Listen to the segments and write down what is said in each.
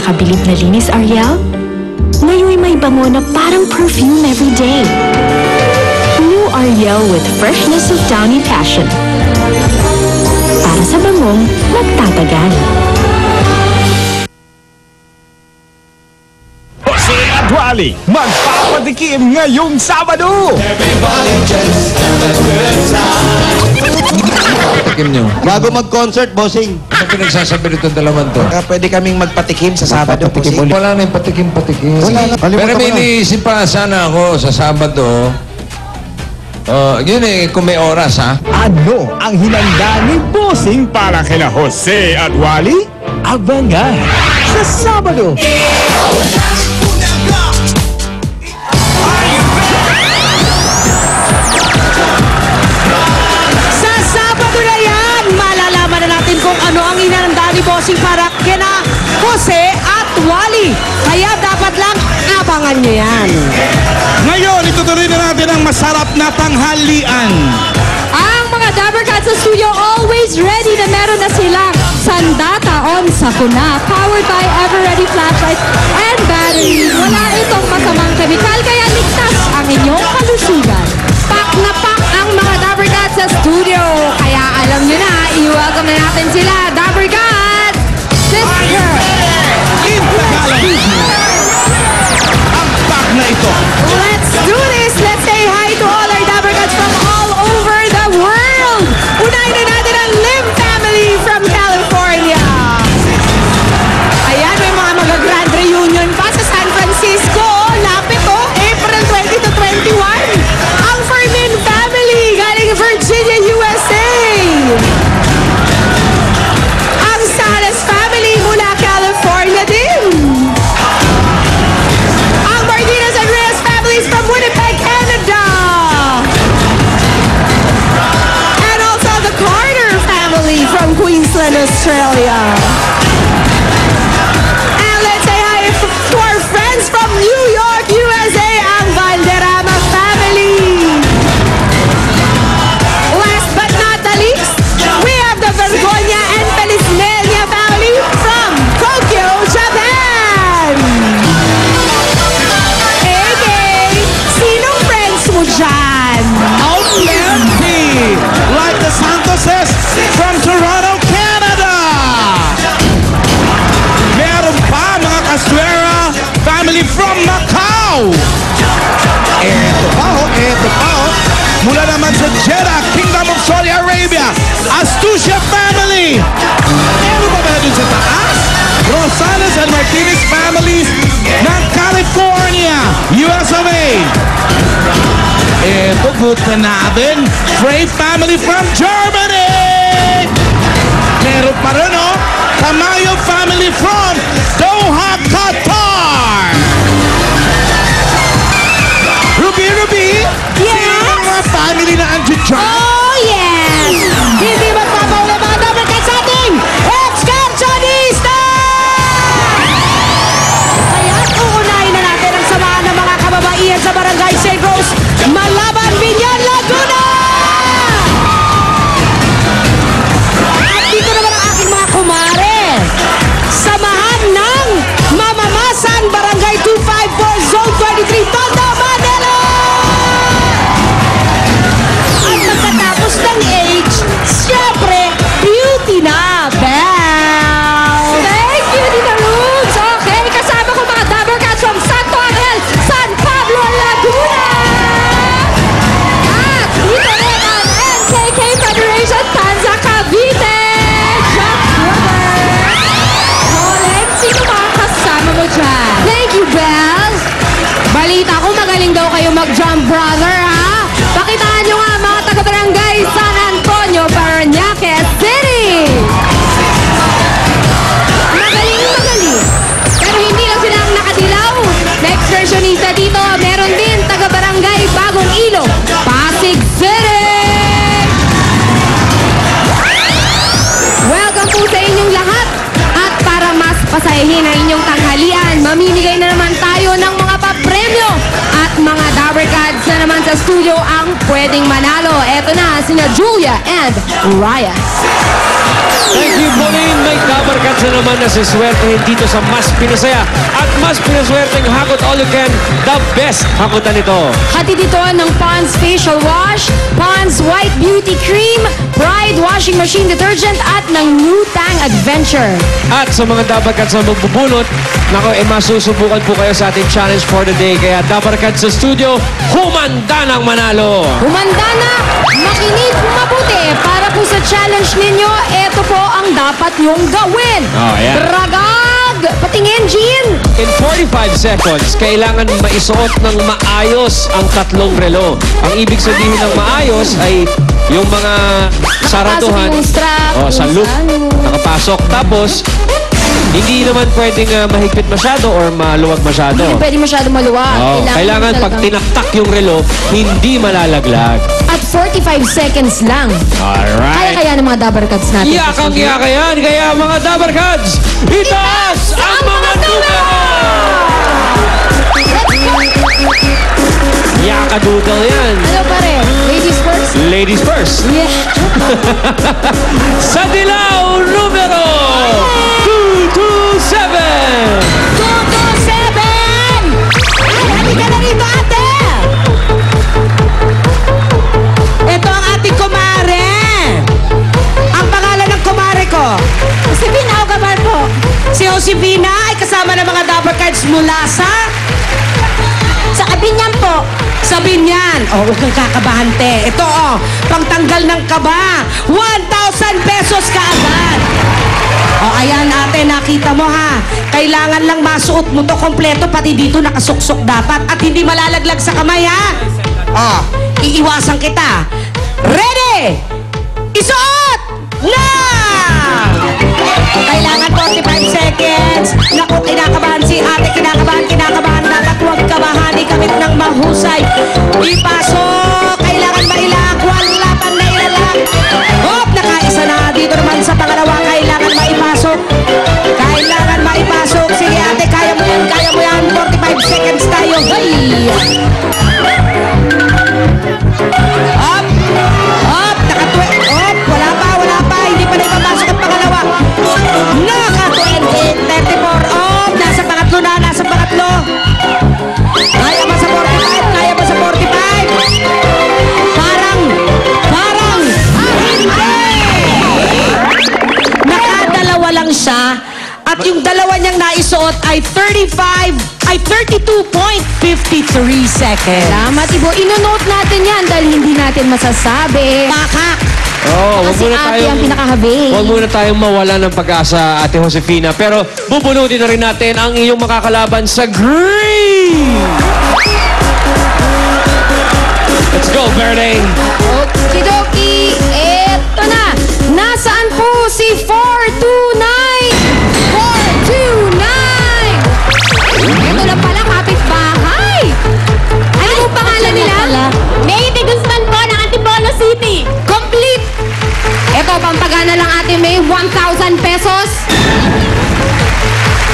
nakakabilib na linis, Ariel? Ngayon'y may bango na parang perfume every day. New Ariel with freshness of downy passion. Para sa bangong magtatagal. Jose at Wally, magpapatikim ngayong Sabado! Patikim nyo. Bago mag-concert, bossing. Ano pinagsasabi nitong dalaman to? Pwede kaming magpatikim sa Sabado. Patikim ulit. Wala na yung patikim-patikim. Pero may iniisip pa sana ako sa Sabado. Yun kung may oras, ha? Ano ang hinanda ni Bossing para kina Jose at Wally? Abangan sa Sabado! Sa Sabado na yan, malalaman na natin kung ano ang hinanda ni Bossing para kina Jose at Wally. Kaya dapat lang abangan nyo yan. Ngayon, itutuloy na natin ang masarap na tanghalian. Ang mga Dabber Cats sa studio always ready na meron na silang Sandata on Sakuna, powered by Ever-Ready flashlights and batteries. Wala itong masamang kemikal, kaya ligtas ang inyong kalusugan. Pak na pak ang mga Dabber Cats sa studio. Kaya alam nyo na, i-welcome na natin sila, Dabber Cats! Sister! In Tagalog, ang pack na ito. Let's do this! Let's say hi to all our Dabber Cats from all over the world! Unahin na natin ang Lim family from California! Ayan, may mga mag-grand reunion pa sa San Francisco. Lapit April 20 to 21. Ang Fermin family galing Virginia, USA. Ang Salas family mula California din. Ang Martinez and Reyes families from Winnipeg, Canada. And also the Carter family from Queensland, Australia. And let's say hi to our friends from New York, USA, ang Valderrama family. Last but not the least, we have the Vergonia and Felismelia family from Tokyo, Japan. Sinong friends mo dyan? Outlandy, like the Santoses from Toronto, Canada. Meron pa mga Castuera family from Macau. Eto pa mula naman sa Jeddah, Kingdom of Saudi Arabia, Astucia family. Meron pa ba dun sa taas? Rosales and Martinez families ng California, US of A. Eto, good na natin. Frey family from Germany. Meron pa rin, Tamayo family from Doha, Qatar. Ruby? Yes? Sino mga family na andyan dyan? Oh, yes! Hindi magpapaula mga Dabber Cats sa ating Excursionista! Kaya uunahin na natin ang samahan ng mga kababaihan sa Barangay St. Rose, Malaban, Binyan, Laguna! At dito naman ang aking mga kumare. Samahan ng Mamamasan, Barangay 254, Zone 23, Tondo, Manila! At pagkatapos ng age, siyempre, beauty na, Belle! Thank you, Dita Roots! Okay, kasama ko mga Dabber Cats from Santo Angel, San Pablo, Laguna! At dito rin ang NKK Federation, Tanza, Cavite! Jack Brother! Colin, sino mga kasama mo dyan? Thank you, Belle! Balita ko, magaling daw kayo mag-jump, brother, ha? Pakitaan nyo nga mga taga-barangay San Antonio, Parañaque City! Magaling. Pero hindi lang sila ang nakadilaw. Next versionista dito, meron din taga-barangay Bagong Ilog, Pasig City! Welcome po sa inyong lahat. At para mas pasayahin ang inyong tanghalian, mamimigay na naman tayo ng mga papremyo at mga Dabber Cats na naman sa studio ang pwedeng manalo. Eto na, sina Julia and Ryan. Thank you, Pauline. May Dabber Cats na naman na siswertehin dito sa mas pinasaya at mas pinaswerteng Hakot All You Can, the best hakutan ito. Hatid ito ng Pond's Facial Wash, Pond's White Beauty Cream, Pride Washing Machine Detergent at ng New Tang Adventure. At sa mga Dabarkads na magbubunot, masusubukan po kayo sa ating challenge for the day. Kaya Dabarkads sa studio, humanda ng manalo. Humanda na, makinig mabuti para po sa challenge ninyo. Ito po ang dapat nyong gawin. Oh, yeah. Dragag! Patingin, Jean! In 45 seconds, kailangan maisuot ng maayos ang tatlong relo. Ang ibig sabihin ng maayos ay yung mga saraduhan. Nakapasok yung strap, sa yung loop. ano. Nakapasok. Tapos, hindi naman pwedeng mahigpit masyado or maluwag masyado. Hindi pwede masyado maluwag. Kailangan pag tinaktak yung relo, hindi malalaglag. At 45 seconds lang. Alright. Kaya ng mga Dabarkads natin. Yakang-yaka yan. Kaya mga Dabarkads, itaas ang mga numero! Yaka-doodle yan. Ano pa rin? Ladies first? Ladies first. Yeah. Sa dilaw, numero 227! 227! Ay, ka na rito, ate! Ito ang ating kumare. Ang pangalan ng kumare ko, Josefina Ogabar po. Si Josefina ay kasama ng mga Dabarkads mula sa Binyan po. Sa Binyan. Oh, huwag kang kakabahan, te. Ito, pangtanggal ng kaba. 1,000 pesos kaagad. Ayan ate, nakita mo ha. Kailangan lang masuot mo to kompleto, pati dito nakasuksok dapat. At hindi malalaglag sa kamay ha. Iiwasan kita. Ready? Isuot! Na! Kailangan 45 seconds. Naku, kinakabahan si ate, kinakabahan. Dapat huwag kabahan, ikamit ng mahusay. Ipasok! Kailangan mailak, wala pang nailalak. Hop, nakaisa na. Dito naman sa pangalawa, kailangan maipasok. Sige ate, kaya mo yan. 45 seconds tayo. Hey! Hop! Wala pa. Hindi pa na ipapasok ang pangalawa. Naka-20, 34. Nasa pangatlo. Kaya ba sa 45? Parang, nakadalawa lang siya. At yung dalawa niyang naisuot ay 32.53 seconds. Salamat, Ibo. Ino-note natin yan dahil hindi natin masasabi. Pakak! Kasi ate ang pinakahabing. Huwag muna tayong mawala ng pag-asa, Ate Josefina. Pero bubunutin na rin natin ang iyong makakalaban sa green! Let's go, Verde! Okidoki, eto na. Nasaan po si 429? Ito na pala, kapitbahay. Ano po pangalan nila? May Guzman po ng Antipolo City. Complete. Ito, pampagana lang ate May, 1,000 pesos.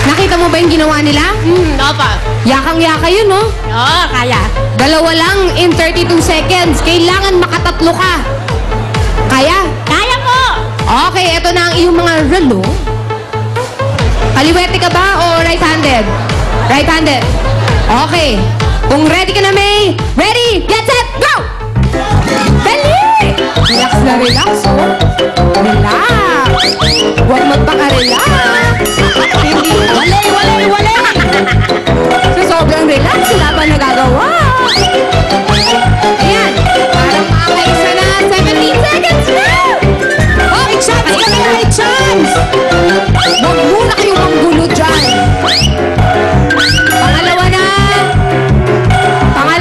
Nakita mo ba yung ginawa nila? Opo. Yakang-yaka yun, no? Oo, kaya. Dalawa lang in 32 seconds. Kailangan makatatlo ka. Kaya? Kaya po! Okay, ito na ang iyong mga relo. Kaliwete ka ba o right-handed? Right-handed. Okay. Kung ready ka na, May. Ready, get set, go! Dali! Relax na relax, oh. Relax. Huwag magpaka-relax. Hindi. Wala. So, sobrang relax. Wala pa nagagawa. Ayan. Parang makakaisa na. 17 seconds na. Oh, may chance ka na. May chance. Huwag muna kayong manggulo dyan. Pangalawa na. Ay!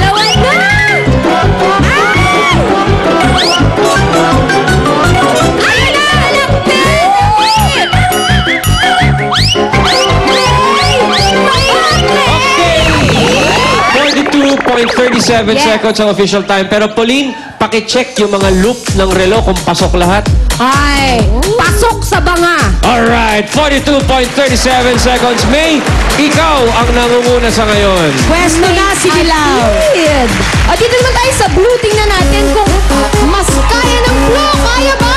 Okay, 37 seconds ang official time. Pero Pauline, pakicheck yung mga loop ng relo kung pasok lahat. Ay, pasok sa banga. Alright, 42.37 seconds. May, ikaw ang nangunguna sa ngayon. Pwesto na si Dilaw. At dito naman tayo sa blue. Tingnan natin kung mas kaya ng blue. Kaya ba